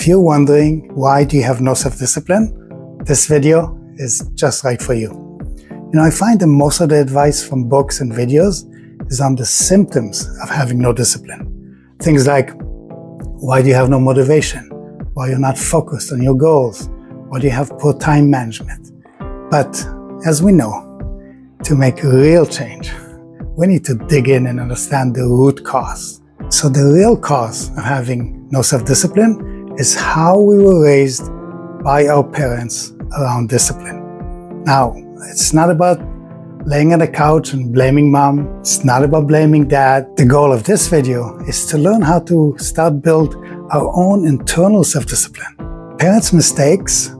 If you're wondering why do you have no self-discipline, this video is just right for you. I find that most of the advice from books and videos is on the symptoms of having no discipline. Things like, why do you have no motivation? Why you're not focused on your goals? Why do you have poor time management? But as we know, to make real change, we need to dig in and understand the root cause. So the real cause of having no self-discipline is how we were raised by our parents around discipline. Now, it's not about laying on the couch and blaming mom. It's not about blaming dad. The goal of this video is to learn how to start build our own internal self-discipline. Parents' mistakes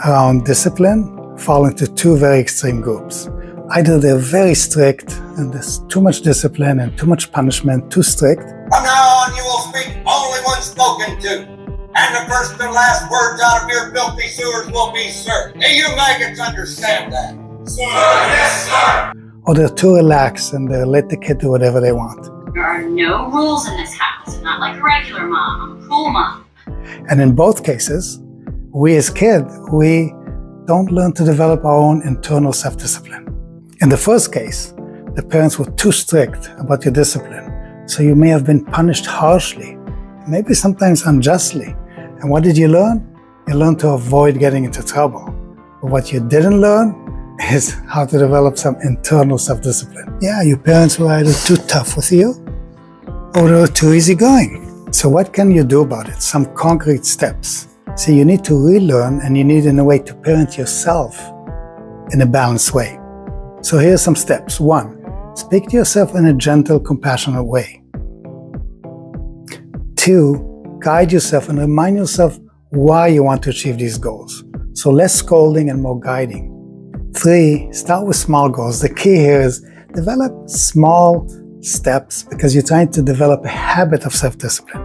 around discipline fall into two very extreme groups. Either they're very strict and there's too much discipline and too much punishment, too strict. From now on you will speak only when spoken to, and the first and last words out of your filthy sewers will be sir. Do you maggots understand that? Sir, yes sir! Or they're too relaxed and they let the kid do whatever they want. There are no rules in this house, not like a regular mom, I'm a cool mom. And in both cases, we as kids, we don't learn to develop our own internal self-discipline. In the first case, the parents were too strict about your discipline, so you may have been punished harshly, maybe sometimes unjustly. And what did you learn? You learned to avoid getting into trouble. But what you didn't learn is how to develop some internal self-discipline. Yeah, your parents were either too tough with you or they were too easygoing. So what can you do about it? Some concrete steps. See, you need to relearn and you need in a way to parent yourself in a balanced way. So here's some steps. 1, speak to yourself in a gentle, compassionate way. 2, guide yourself and remind yourself why you want to achieve these goals. So less scolding and more guiding. 3, start with small goals. The key here is develop small steps because you're trying to develop a habit of self-discipline.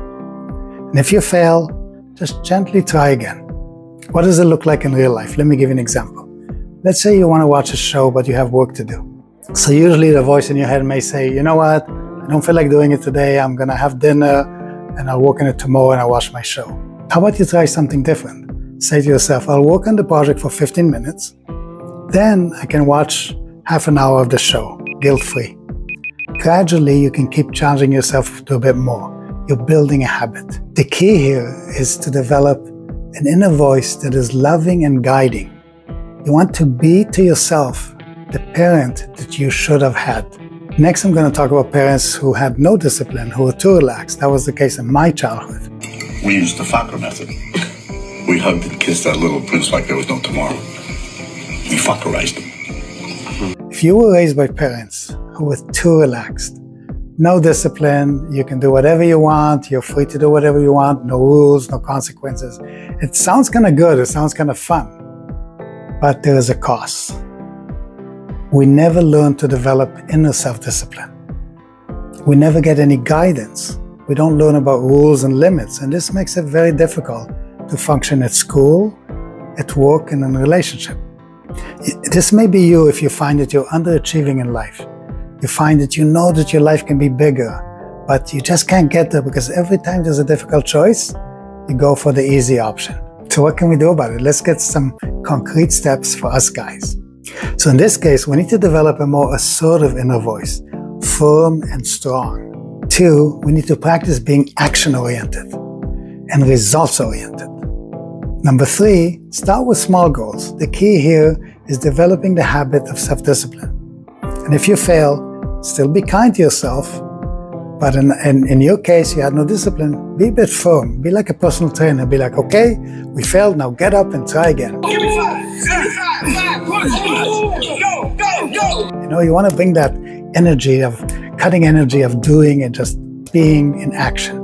And if you fail, just gently try again. What does it look like in real life? Let me give you an example. Let's say you want to watch a show, but you have work to do. So usually the voice in your head may say, you know what, I don't feel like doing it today. I'm going to have dinner and I'll work on it tomorrow and I'll watch my show. How about you try something different? Say to yourself, I'll work on the project for 15 minutes. Then I can watch half an hour of the show, guilt-free. Gradually, you can keep challenging yourself to a bit more. You're building a habit. The key here is to develop an inner voice that is loving and guiding. You want to be to yourself the parent that you should have had. Next, I'm going to talk about parents who had no discipline, who were too relaxed. That was the case in my childhood. We used the fucker method. We hugged and kissed that little prince like there was no tomorrow. We fuckerized him. If you were raised by parents who were too relaxed, no discipline, you can do whatever you want, you're free to do whatever you want, no rules, no consequences. It sounds kind of good, it sounds kind of fun. But there is a cost. We never learn to develop inner self-discipline. We never get any guidance. We don't learn about rules and limits, and this makes it very difficult to function at school, at work, and in a relationship. This may be you if you find that you're underachieving in life. You find that you know that your life can be bigger, but you just can't get there because every time there's a difficult choice, you go for the easy option. So what can we do about it? Let's get some concrete steps for us guys. So in this case, we need to develop a more assertive inner voice, firm and strong. 2, we need to practice being action-oriented and results-oriented. Number 3, start with small goals. The key here is developing the habit of self-discipline. And if you fail, still be kind to yourself. But in your case, you had no discipline. Be a bit firm. Be like a personal trainer. Be like, okay, we failed, now get up and try again. Give me 5, push, go! You want to bring that energy of, cutting energy of doing and just being in action.